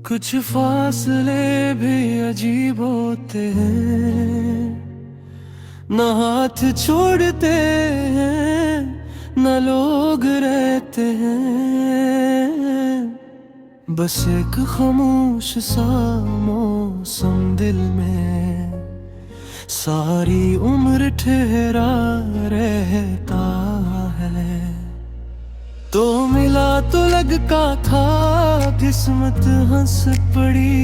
कुछ फासले भी अजीब होते हैं, न हाथ छोड़ते हैं न लोग रहते हैं। बस एक खामोश सा मौसम दिल में सारी उम्र ठहरा रहता है। तो मिला तो लगता था किस्मत हंस पड़ी,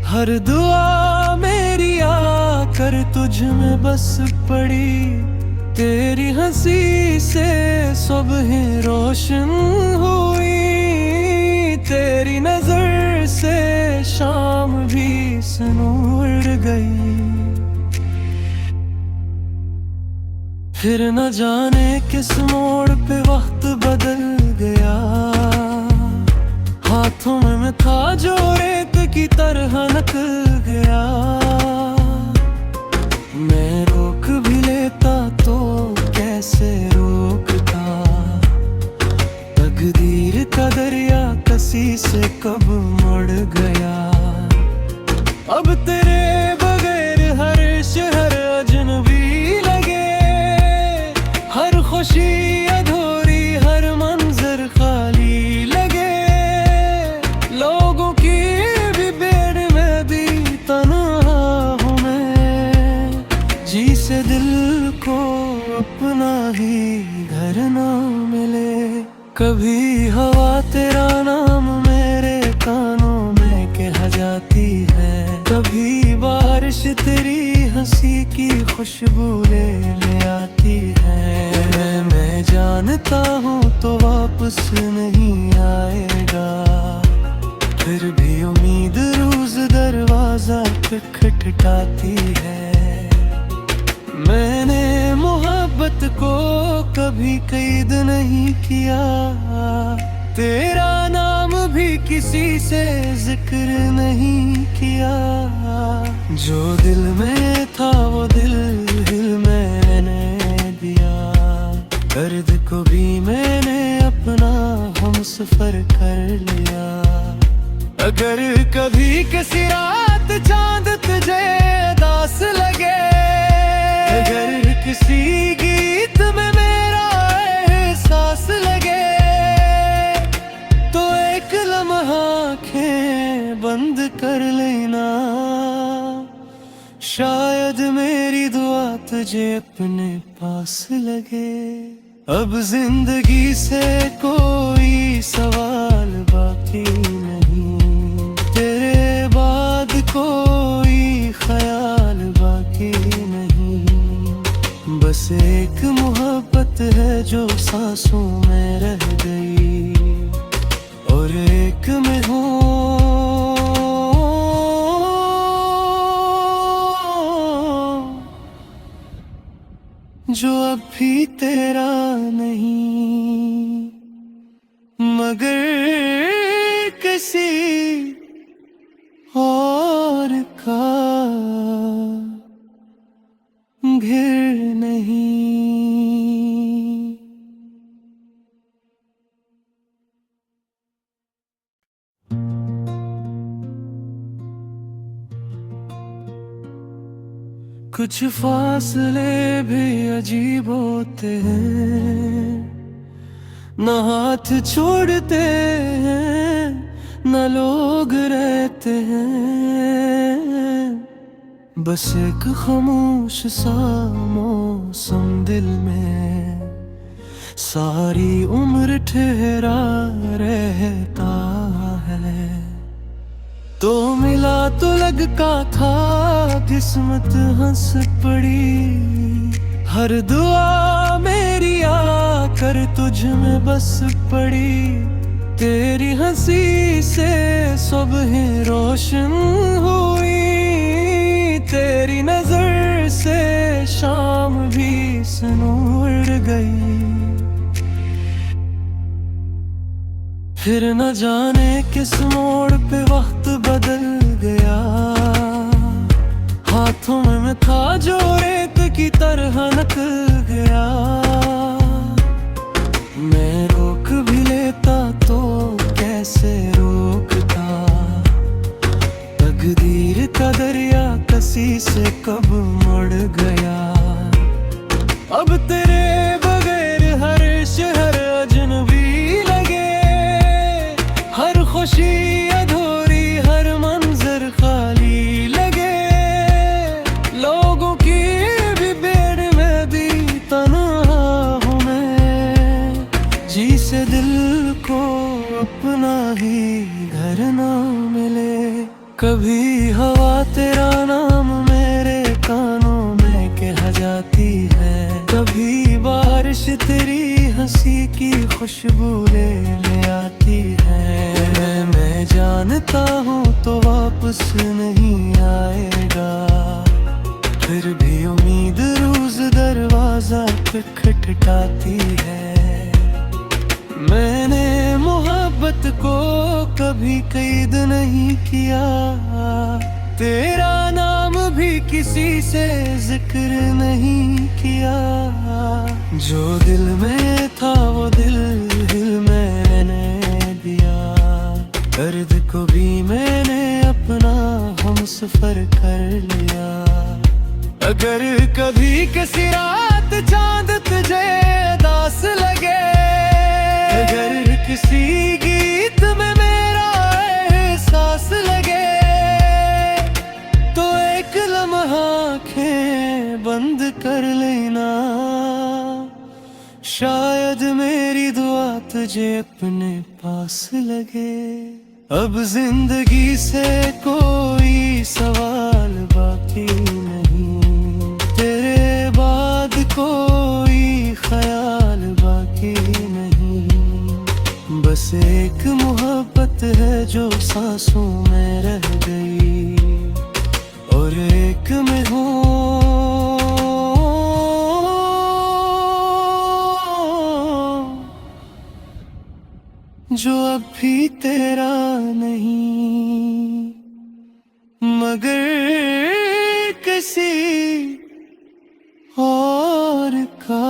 हर दुआ मेरी आकर तुझ में बस पड़ी। तेरी हंसी से सुबहें रोशन हुई, तेरी नजर से शाम भी सनूर गई। फिर न जाने किस मोड़ पे वक्त बदल गया, हाथों में मैं था जो रेत की तरह निकल गया। मैं रोक भी लेता तो कैसे रोकता, तकदीर का दरिया कसी से कब मुड़ गया। अब तेरे बगैर हर शहर अजनबी लगे, हर खुशी अधूरी, हर मंजर खाली लगे। लोगों की भी भीड़ में भी तन्हा हूँ मैं, जी से दिल को अपना ही घर ना मिले। कभी हवा तेरा नाम मेरे कानों में कह जाती है, कभी बारिश तेरी हंसी की खुशबू ले आती है। मैं जानता हूँ तो वापस नहीं आएगा, फिर भी उम्मीद रोज दरवाजा खटखटाती है। मैंने मोहब्बत को कभी कैद नहीं किया, तेरा नाम भी किसी से जिक्र नहीं किया। जो दिल में था वो दिल मैंने दिया, दर्द को भी मैंने अपना हमसफर कर लिया। अगर कभी किसी रात चांद तुझे दास लगे, अगर किसी गीत में मेरा एहसास लगे, तो एक लम्हा आँखें बंद कर लेना। शायद मेरी दुआ तुझे अपने पास लगे। अब जिंदगी से कोई सवाल बाकी नहीं, तेरे बाद कोई ख्याल बाकी नहीं। बस एक मोहब्बत है जो सांसों में रह गई, और एक में हो जो अब भी तेरा नहीं, मगर किसी और का घिर नहीं। कुछ फासले भी अजीब होते हैं, न हाथ छोड़ते हैं न लोग रहते हैं। बस एक खामोश सा मौसम दिल में सारी उम्र ठहरा रहता है। तो मिला तो लगता था किस्मत हंस पड़ी, हर दुआ मेरी आकर तुझ में बस पड़ी। तेरी हंसी से सुबहें रोशन हुई, तेरी नजर से शाम भी सनूर गई। फिर न जाने किस मोड़ पे वक्त बदल गया, हाथों में मैं था जो रेत की तरह निकल गया। मैं रोक भी लेता तो कैसे रोकता, ना मिले। कभी हवा तेरा नाम मेरे कानों में कह जाती है, कभी बारिश तेरी हंसी की खुशबू ले आती है। मैं जानता हूँ तो वापस नहीं आएगा, फिर भी उम्मीद रोज दरवाजा खटखटाती है। मैंने मोहब्बत को कभी कैद नहीं किया, तेरा नाम भी किसी से जिक्र नहीं किया। जो दिल में था वो दिल मैंने दिया, दर्द को भी मैंने अपना हमसफर कर लिया। अगर कभी किसी रात चांद तुझे दास लगे, अगर किसी गीत में मेरा एहसास लगे, तो एक लम्हा आँखें बंद कर लेना। शायद मेरी दुआ तुझे अपने पास लगे। अब जिंदगी से कोई सवाल बाकी नहीं, तेरे बाद कोई ख्याल बाकी नहीं। बस एक मोहब्बत है जो सांसों में रह गई, और एक में हो जो अब भी तेरा नहीं, मगर किसी और का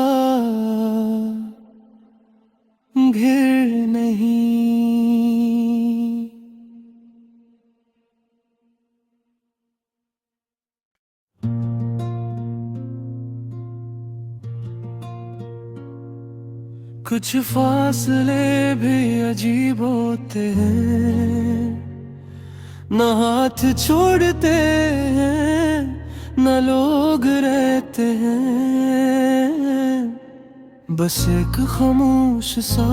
घिर नहीं। कुछ फासले भी अजीब होते हैं, न हाथ छोड़ते हैं न लोग रहते हैं। बस एक खामोश सा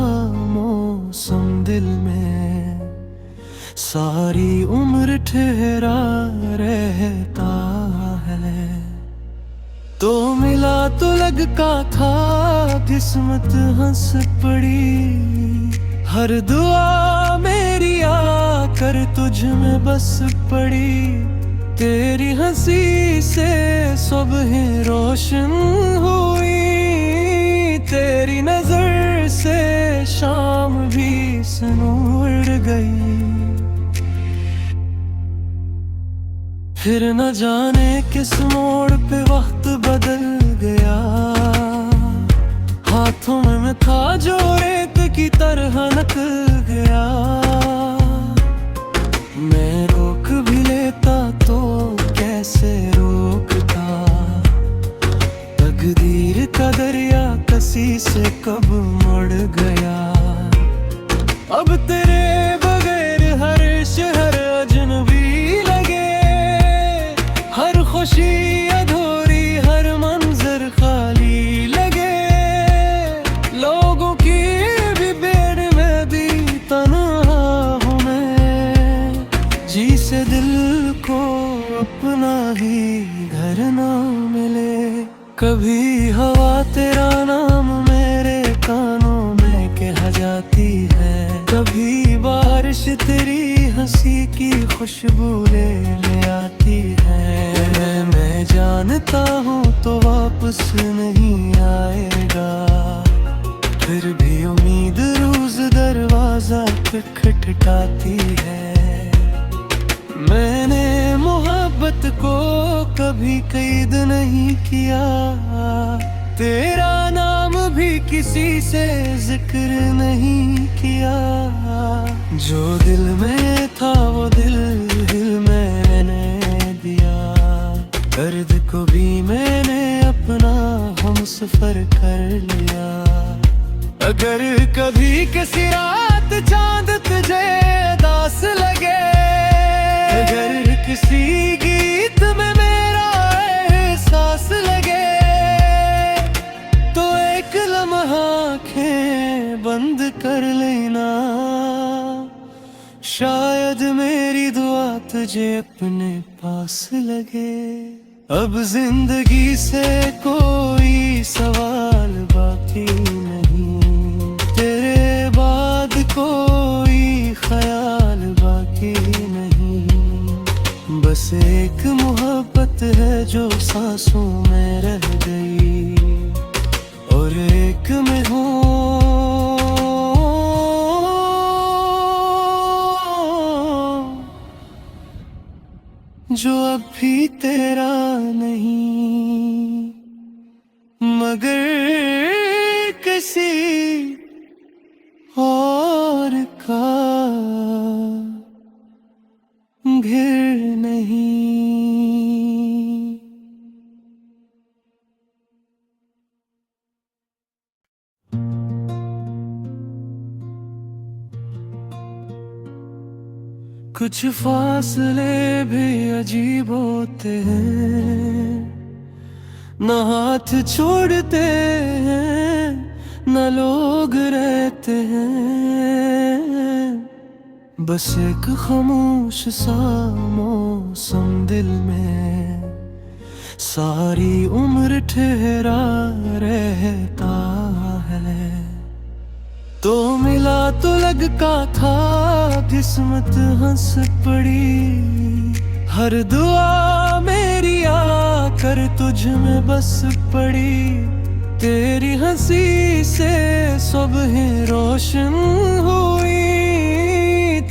मौसम दिल में सारी उम्र ठहरा रहता है। तो मिला तो लगता था किस्मत हंस पड़ी, हर दुआ मेरी आकर तुझ में बस पड़ी। तेरी हंसी से सुबह रोशन हुई, तेरी नजर से शाम भी सनूर गई। फिर न जाने किस मोड़ पे वक्त बदल गया, हाथों में मैं था जो रेत की तरह निकल गया। मैं रोक भी लेता तो कैसे रोकता, तकदीर का दरिया कसी से कब मुड़ गया। अब तेरे बगैर हर शहर अजनबी लगे, हर खुशी अधूरी हर मंजर खाली लगे। लोगों की भी भीड़ में भी तन्हा हूँ मैं, जी से दिल को अपना ही घर ना मिले। कभी हवा तेरा नाम मेरे कानों में कह जाती है, कभी बारिश तेरी हंसी की खुशबू ले आती है। मैं जानता हूँ तो वापस नहीं आएगा, फिर भी उम्मीद रोज दरवाजा खटखटाती है। मैंने मोहब्बत को कभी कैद नहीं किया, तेरा नाम भी किसी से जिक्र नहीं किया। जो दिल में था वो दिल मैंने दिया, दर्द को भी मैंने अपना हमसफर कर लिया। अगर कभी किसी रात चांद तुझे दास लगे, अगर किसी गीत में मेरा एहसास लगे, तो एक लम्हा आँखें बंद कर लेना। शायद मेरी दुआ तुझे अपने पास लगे। अब जिंदगी से कोई सवाल बाकी नहीं, तेरे बाद कोई ख्याल बाकी नहीं। बस एक मोहब्बत है जो सांसों में रह गई, और एक में हो जो अब भी तेरा नहीं, मगर किसी और का घिर नहीं। कुछ फासले भी अजीब होते हैं, न हाथ छोड़ते हैं न लोग रहते हैं। बस एक खामोश सा मौसम दिल में सारी उम्र ठहरा रहता है। तो मिला तो लगता था किस्मत हंस पड़ी, हर दुआ मेरी आकर तुझ में बस पड़ी। तेरी हंसी से सुबह रोशन हुई,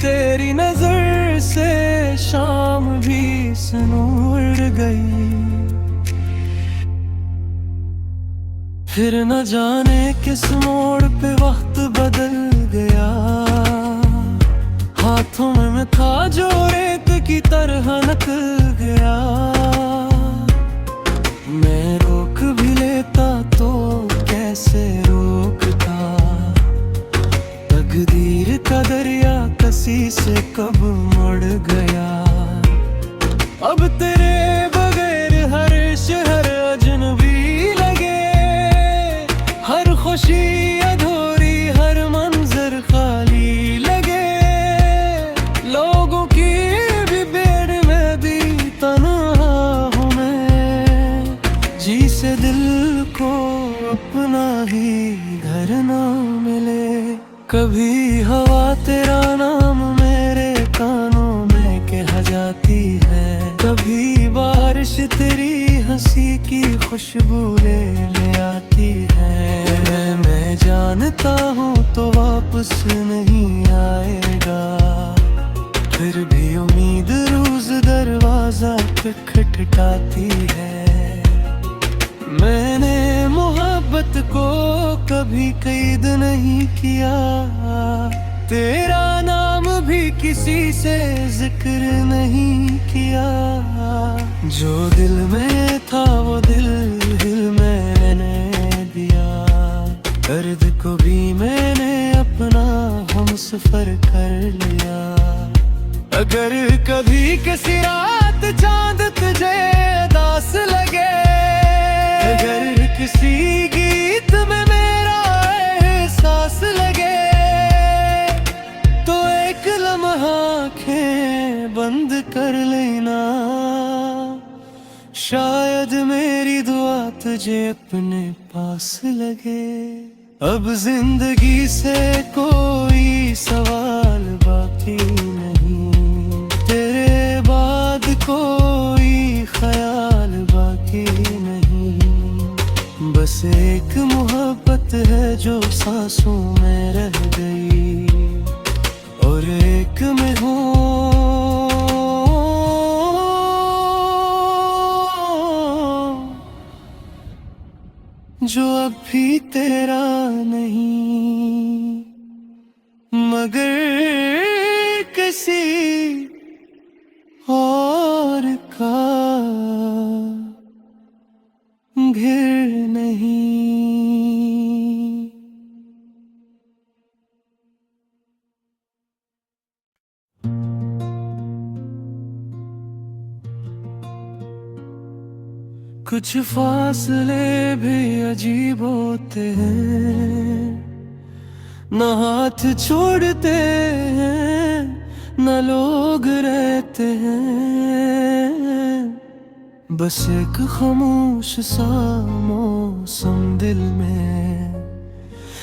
तेरी नजर से शाम भी सनूर गई। फिर न जाने किस मोड़ पे वक्त बदल गया, हाथों में मैं था जो रेत की तरह निकल गया। मैं रोक भी लेता तो कैसे रोकता, तकदीर का दरिया कसी से कब मुड़ गया। अब तेरे बगैर हर शहर अजनबी लगे, हर खुशी अधूरी, हर मंजर खाली लगे। लोगों की भी भीड़ में भी तन्हा हूँ मैं, जी से दिल को अपना ही घर ना मिले। कभी हवा तेरा नाम मेरे कानों में कह जाती है, कभी बारिश तेरी हंसी की खुशबू ले आती है। मैं जानता हूँ तो वापस नहीं आएगा, फिर भी उम्मीद रोज दरवाजा खटखटाती है। मैंने मोहब्बत को कभी कैद नहीं किया, तेरा नाम भी किसी से जिक्र नहीं किया। जो दिल में था वो दिल मैंने दिया, दर्द को भी मैंने अपना हमसफर कर लिया। अगर कभी किसी रात चांद तुझे उदास लगे, अगर किसी गीत में मेरा एहसास लगे, तो एक लम्हा आँखें बंद कर लेना। शायद मेरी दुआ तुझे अपने पास लगे। अब जिंदगी से कोई सवाल बाकी नहीं, तेरे बाद कोई ख्याल बाकी नहीं। बस एक मोहब्बत है जो सांसों में रह गई, और एक में हो जो अब भी तेरा नहीं, मगर किसी और का घिर नहीं। कुछ फासले भी अजीब होते हैं, न हाथ छोड़ते हैं न लोग रहते हैं, बस एक खामोश सा मौसम दिल में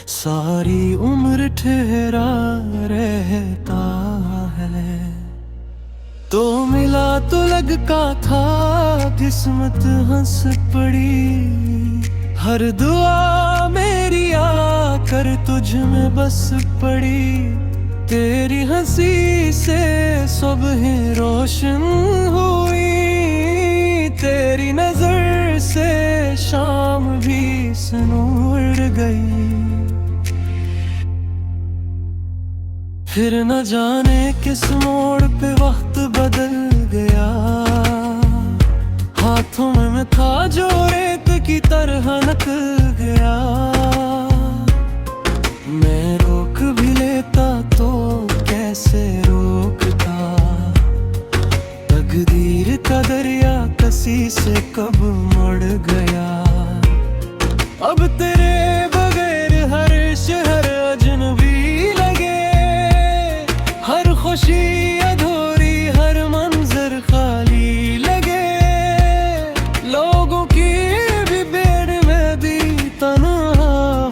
सारी उम्र ठहरा रहता है। तो मिला तो लगता था किस्मत हंस पड़ी, हर दुआ मेरी आकर तुझ में बस पड़ी। तेरी हंसी से सुबह रोशन हुई, तेरी नजर से शाम भी सनूर गई। फिर न जाने किस मोड़ पे वक्त बदल गया, हाथों में मैं था जो रेत की तरह निकल गया। मैं रोक भी लेता तो कैसे रोकता, तकदीर का दरिया कसी से कब मुड़ गया। अब तेरे बगैर हर शहर अजनबी लगे, हर खुशी अधूरी, हर मंजर खाली लगे। लोगों की भी भीड़ में भी तन्हा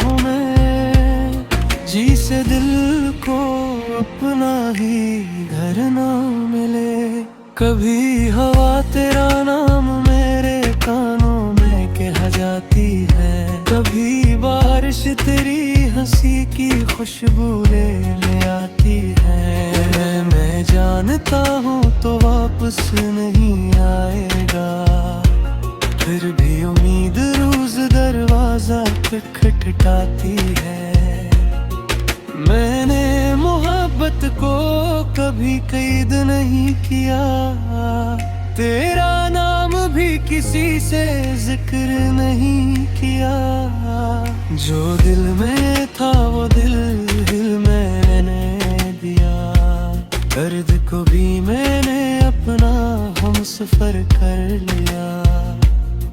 हूँ मैं, जी से दिल को अपना ही घर ना मिले। कभी हवा तेरा नाम मेरे कानों में कह जाती है, कभी बारिश तेरी हंसी की खुशबू ले आती है। मैं जानता हूँ तो वापस नहीं आएगा, फिर भी उम्मीद रोज दरवाजा खटखटाती है। मैंने मोहब्बत को कभी कैद नहीं किया, तेरा नाम भी किसी से जिक्र नहीं किया। जो दिल में था वो दिल मैंने दिया, दर्द को भी मैंने अपना हमसफर कर लिया।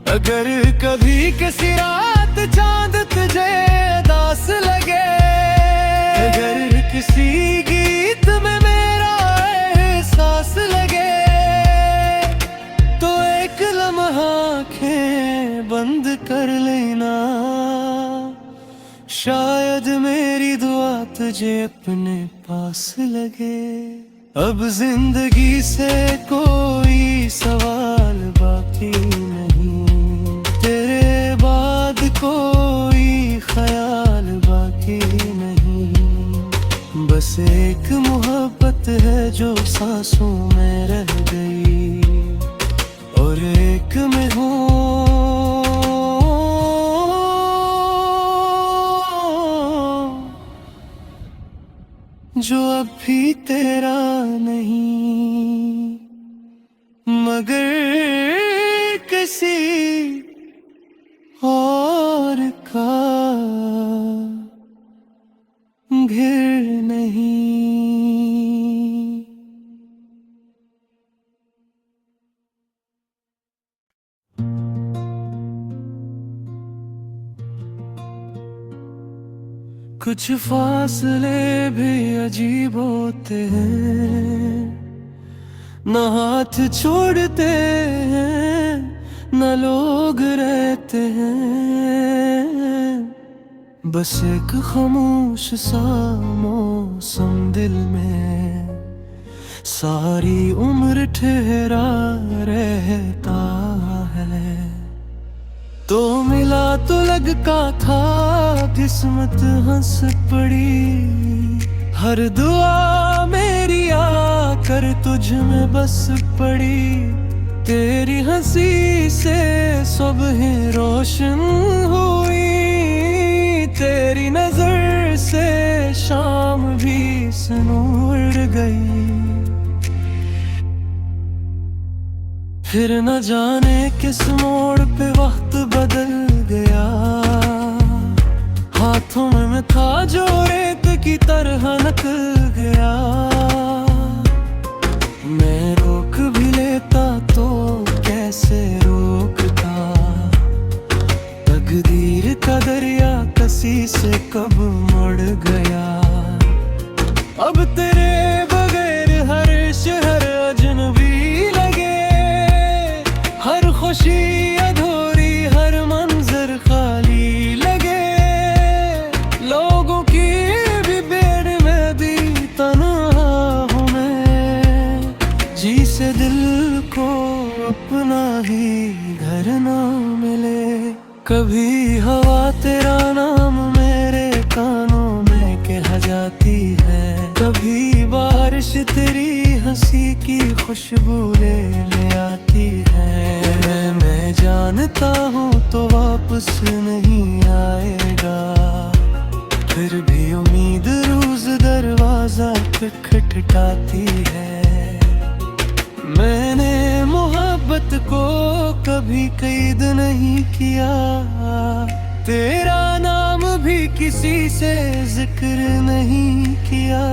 अगर कभी किसी रात चांद तुझे दास लगे, अगर किसी गीत में मेरा एहसास लगे, तो एक लम्हा आँखें बंद कर लेना। शायद मेरी दुआ तुझे अपने पास लगे। अब जिंदगी से कोई सवाल बाकी नहीं, तेरे बाद कोई ख्याल बाकी नहीं। बस एक मोहब्बत है जो सांसों में रह गई, और एक में हूँ जो अब भी तेरा नहीं, मगर किसी और का घिर नहीं। कुछ फासले भी अजीब होते हैं, न हाथ छोड़ते हैं, न लोग रहते हैं। बस एक खामोश सा मौसम दिल में सारी उम्र ठहरा रहता है। तो मिला तो लगता था किस्मत हंस पड़ी, हर दुआ मेरी आकर तुझ में बस पड़ी। तेरी हंसी से सुबह रोशन हुई, तेरी नजर से शाम भी सनूर गई। फिर न जाने किस मोड़ पे वक्त बदल गया, हाथों में मैं था जो रेत की तरह निकल गया। मैं रोक भी लेता तो कैसे रोकता, तकदीर का दरिया कसी से कब मुड़ गया। अब तेरे बगैर हर कभी हवा तेरा नाम मेरे कानों में कह जाती है, कभी बारिश तेरी हंसी की खुशबू ले आती है। मैं जानता हूँ तो वापस नहीं आएगा, फिर भी उम्मीद रोज दरवाजा खटखटाती है। मैंने मोहब्बत को कभी कैद नहीं किया, तेरा नाम भी किसी से जिक्र नहीं किया।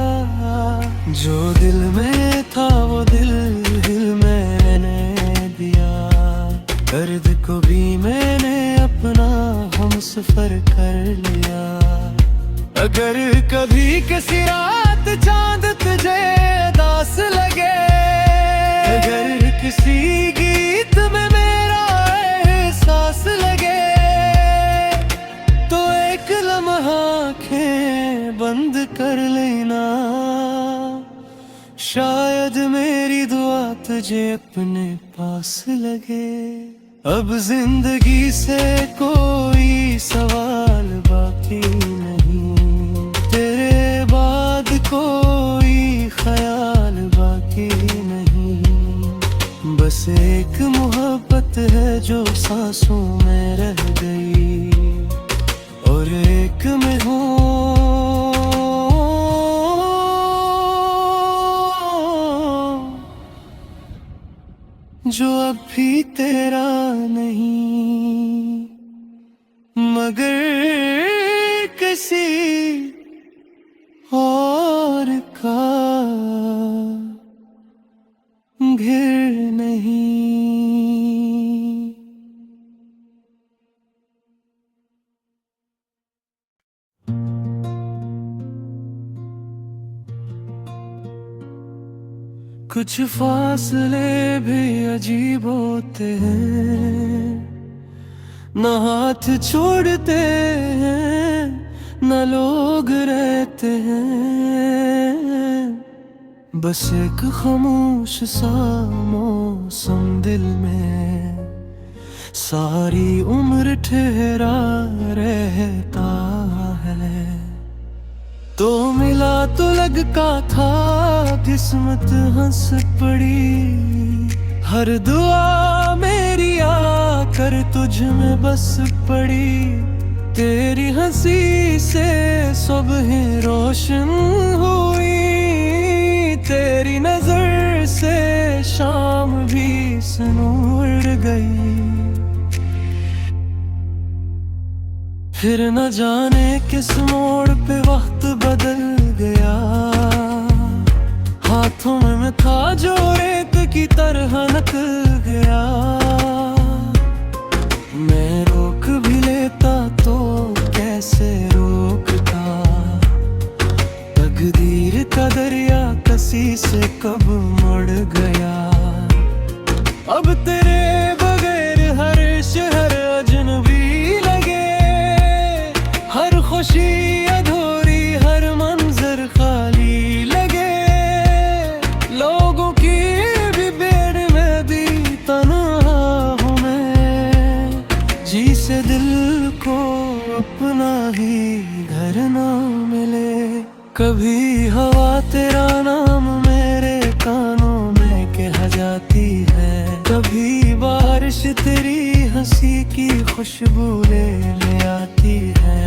जो दिल में था वो दिल मैंने दिया, दर्द को भी मैंने अपना हमसफर कर लिया। अगर कभी किसी रात चांद तुझे दास लगे, अगर किसी गीत में मेरा एहसास लगे, तो एक लम्हा आँखें बंद कर लेना। शायद मेरी दुआ तुझे अपने पास लगे। अब जिंदगी से कोई सवाल बाकी नहीं, तेरे बाद कोई ख्याल बाकी नहीं। बस एक मोहब्बत है जो सांसों में रह गई, और एक में हो जो अब भी तेरा नहीं, मगर किसी और का घिर नहीं। कुछ फासले भी अजीब होते हैं, न हाथ छोड़ते हैं न लोग रहते हैं। बस एक खामोश सा मौसम दिल में सारी उम्र ठहरा रहता है। तो मिला तो लगता था किस्मत हंस पड़ी, हर दुआ मेरी आकर तुझ में बस पड़ी। तेरी हंसी से सुबह रोशन हुई, तेरी नजर से शाम भी सनूर गई। फिर न जाने किस मोड़ पे वक्त बदल गया, हाथों में मैं था जो रेत की तरह निकल गया। मैं रोक भी लेता तो कैसे रोकता, तकदीर का दरिया कसी से कब मुड़ गया। अब तेरे बगैर हर शहर अजनबी लगे, हर खुशी अधूरी हर मंजर खाली लगे। लोगों की भी भीड़ में भी तन्हा हूँ मैं, जी से दिल को अपना ही घर ना मिले। कभी हवा तेरा नाम मेरे कानों में कह जाती है, कभी बारिश तेरी हंसी की खुशबू ले आती है।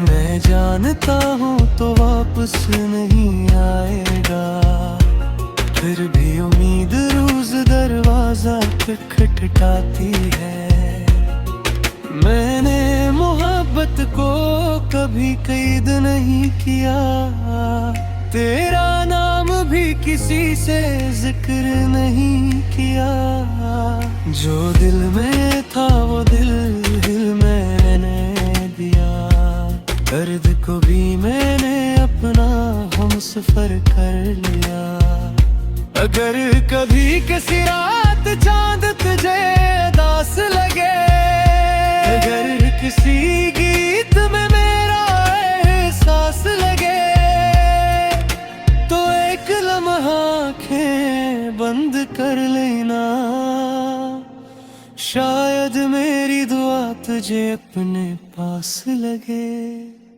मैं जानता हूँ तो वापस नहीं आएगा, फिर भी उम्मीद रोज दरवाजा खटखटाती है। मैंने मोहब्बत को कभी कैद नहीं किया, तेरा नाम भी किसी से जिक्र नहीं किया। जो दिल में था वो दिल मैंने दिया, दर्द को भी मैंने अपना हमसफर कर लिया। अगर कभी किसी रात चांद तुझे दास लगे, अगर किसी गीत में मेरा एहसास लगे, तो एक लम्हा आँखें बंद कर लेना। शायद मेरी दुआ तुझे तुझे अपने पास लगे।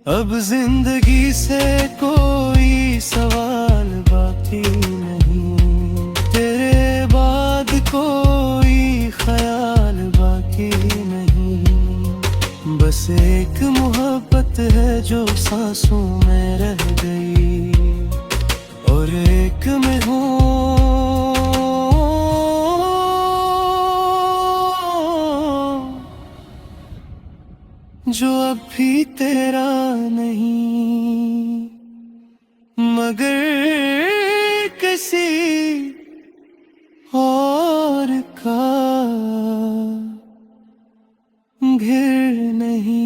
अब जिंदगी से कोई सवाल बाकी नहीं, तेरे बाद कोई ख्याल बाकी नहीं। बस एक मोहब्बत है जो सांसों में रह गई, और एक में हूँ जो अब भी तेरा नहीं, मगर किसी और का घिर नहीं।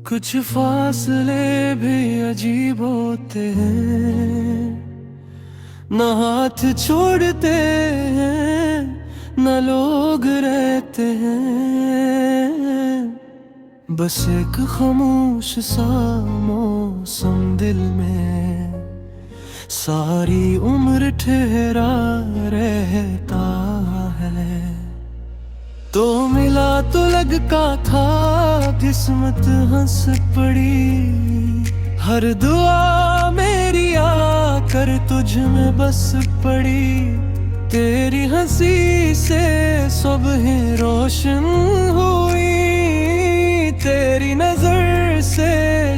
कुछ फासले भी अजीब होते हैं, न हाथ छोड़ते हैं न लोग रहते हैं। बस एक खामोश सा मौसम दिल में सारी उम्र ठहरा रहता है। तो मिला तो लगता था किस्मत हंस पड़ी, हर दुआ मेरी आकर तुझ में बस पड़ी। तेरी हंसी से सुबह रोशन हुई, तेरी नजर से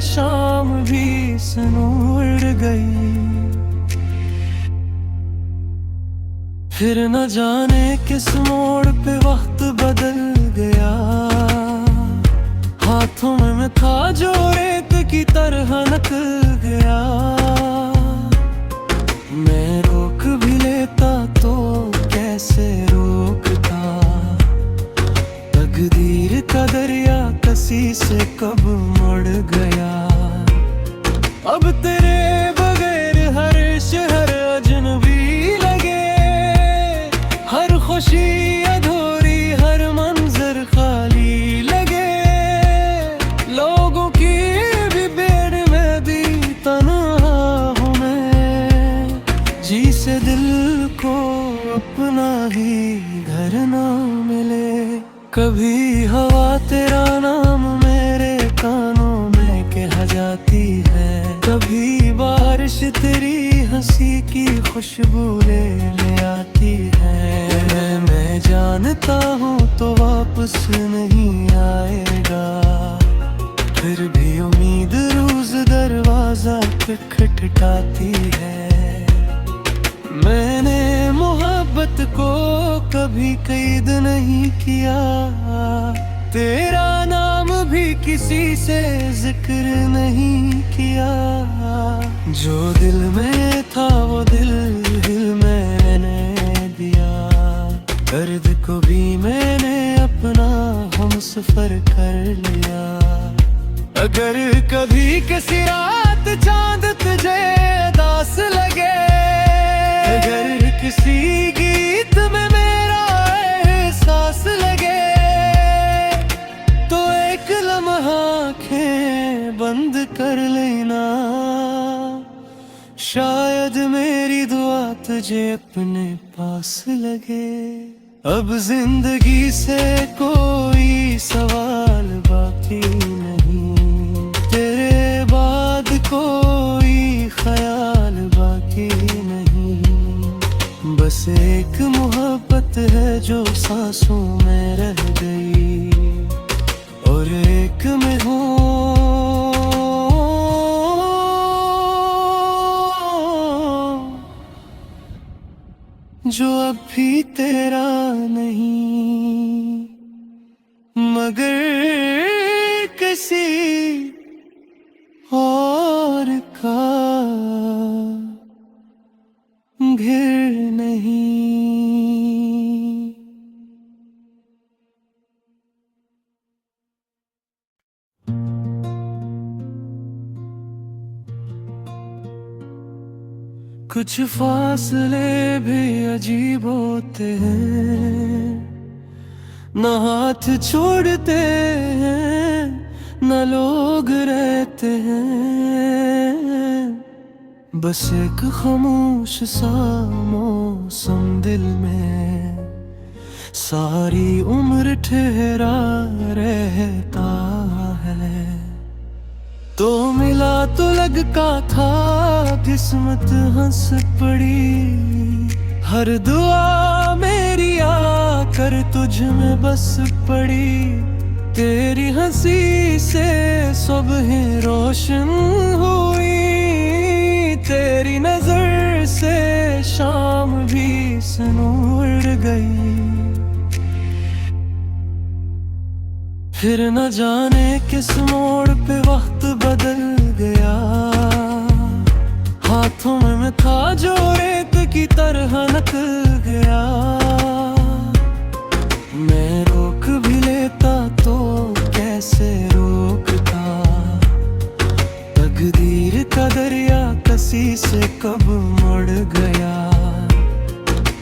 शाम भी सनूर गई। फिर न जाने किस मोड़ पे वक्त बदल गया, हाथों में मैं था जो रेत की तरह निकल गया। मैं रोक भी लेता तो कैसे रोकता, तकदीर का दरिया कसी से कब मुड़ गया। अब तेरे बगैर हर शहर अजनबी लगे, हर खुशी अधूरी, हर मंजर खाली लगे। लोगों की भी भीड़ में भी तन्हा हूँ मैं, जी से दिल को अपना ही घर ना मिले। कभी हवा तेरा नाम मेरे कानों में कह जाती है, कभी बारिश तेरी हंसी की खुशबू ले आती है। मैं जानता हूँ तो वापस नहीं आएगा, फिर भी उम्मीद रोज दरवाजा खटखटाती है। मैंने मोहब्बत को कभी कैद नहीं किया, तेरा नाम भी किसी से जिक्र नहीं किया। जो दिल में था वो दिल मैंने दिया, दर्द को भी मैंने अपना हमसफर कर लिया। अगर कभी किसी रात चांद तुझे दास लगे, अगर किसी गीत में मेरा एहसास लगे, तो एक लम्हा आँखें बंद कर लेना। शायद मेरी दुआ तुझे अपने पास लगे। अब जिंदगी से कोई सवाल बाकी नहीं, तेरे बाद कोई ख्याल बाकी नहीं। बस एक मोहब्बत है जो सांसों में रह गई, और एक में हूँ जो अब भी तेरा नहीं, मगर किसी और का घिर नहीं। कुछ फासले भी अजीब होते हैं, न हाथ छोड़ते हैं न लोग रहते हैं, बस एक खामोश सा मौसम दिल में सारी उम्र ठहरा रहता है। तो मिला तो लगता था किस्मत हंस पड़ी, हर दुआ मेरी आकर तुझ में बस पड़ी। तेरी हंसी से सुबहें रोशन हुई, तेरी नजर से शाम भी सनूर गई। फिर न जाने किस मोड़ पे वक्त बदल गया, हाथों में मैं था जो रेत की तरह निकल गया। मैं रोक भी लेता तो कैसे रोकता, तकदीर का दरिया कसी से कब मुड़ गया।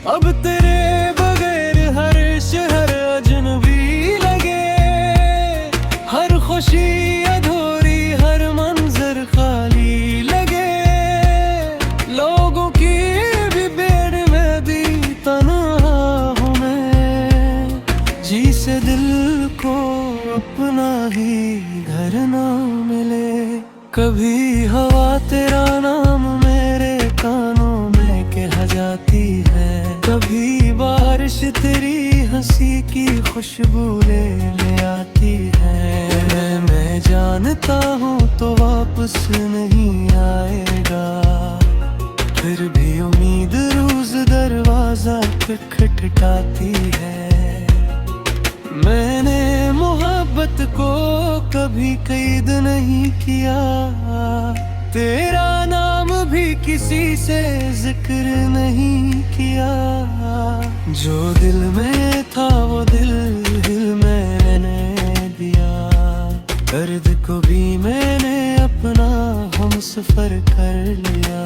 अब तेरे बगैर हर शहर अजनबी लगे, हर खुशी अधूरी, हर मंजर खाली लगे। लोगों की भी भीड़ में भी तन्हा हूँ मैं, जी से दिल को अपना ही घर ना मिले। कभी हवा तेरा नाम मेरे कानों में कह जाती है, कभी बारिश तेरी हंसी की खुशबू ले आती है। मैं जानता हूँ तो वापस नहीं आएगा, फिर भी उम्मीद रोज दरवाजा खटखटाती है। मैंने मोहब्बत को कभी कैद नहीं किया, तेरा नाम भी किसी से जिक्र नहीं किया। जो दिल में था वो दिल मैंने दिया, दर्द को भी मैंने अपना हमसफर कर लिया।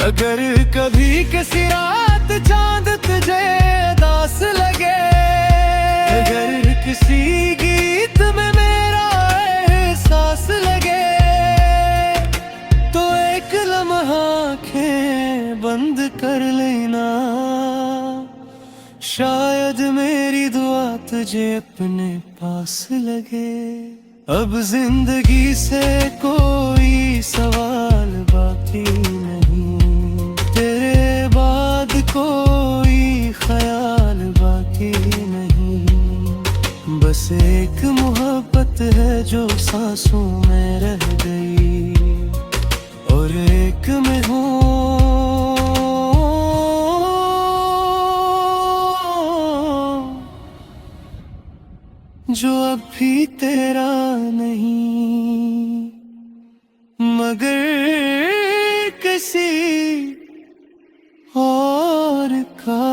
अगर कभी किसी रात चांद तुझे दास लगे, अगर किसी गीत में मेरा एहसास लगे, तो एक लम्हा आँखें बंद कर लेना। शायद मेरी दुआ तुझे अपने पास लगे। अब जिंदगी से कोई सवाल बाकी नहीं, तेरे बाद कोई ख्याल बाकी नहीं। बस एक मोहब्बत है जो सांसों में रह गई, और एक में हूँ जो अब भी तेरा नहीं, मगर किसी और का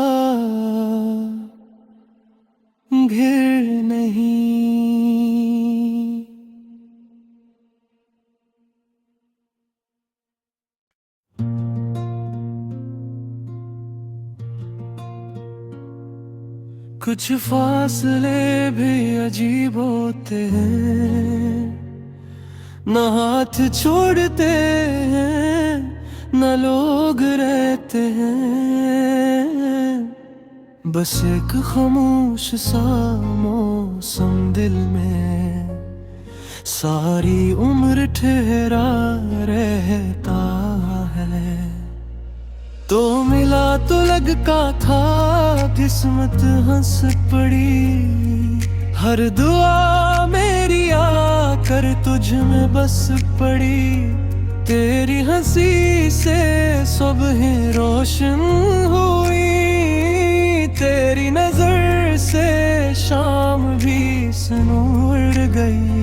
घिर नहीं। कुछ फासले भी अजीब होते हैं, न हाथ छोड़ते हैं, न लोग रहते हैं। बस एक खामोश सा मौसम दिल में सारी उम्र ठहरा रहता है। तो मिला तो लगता था किस्मत हंस पड़ी, हर दुआ मेरी आकर तुझ में बस पड़ी। तेरी हंसी से सुबहें रोशन हुई, तेरी नजर से शाम भी सनूर गई।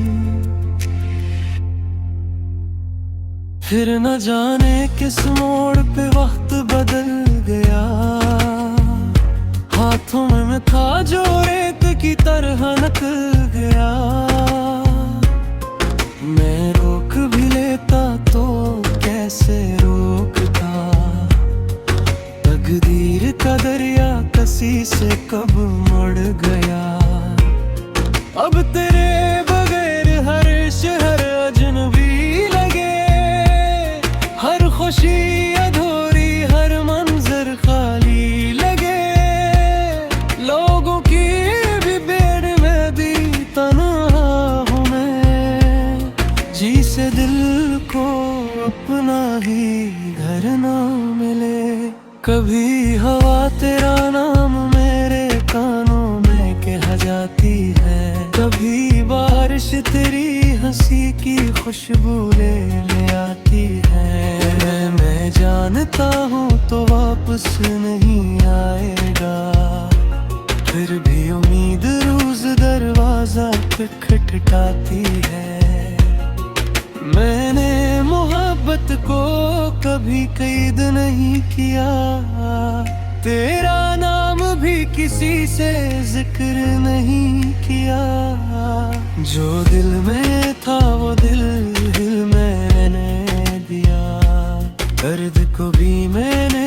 फिर न जाने किस मोड़ पे वक्त बदल गया, हाथों में मैं था जो रेत की तरह निकल गया। मैं रोक भी लेता तो कैसे रोकता, तकदीर का दरिया कसी से कब मुड़ गया। अब तेरे बगैर हर ना मिले। कभी हवा तेरा नाम मेरे कानों में कह जाती है, कभी बारिश तेरी हंसी की खुशबू ले आती है। मैं जानता हूँ तो वापस नहीं आएगा, फिर भी उम्मीद रोज दरवाजा खटखटाती है। मैंने मोहब्बत को कभी कैद नहीं किया, तेरा नाम भी किसी से जिक्र नहीं किया। जो दिल में था वो दिल मैंने दिया, दर्द को भी मैंने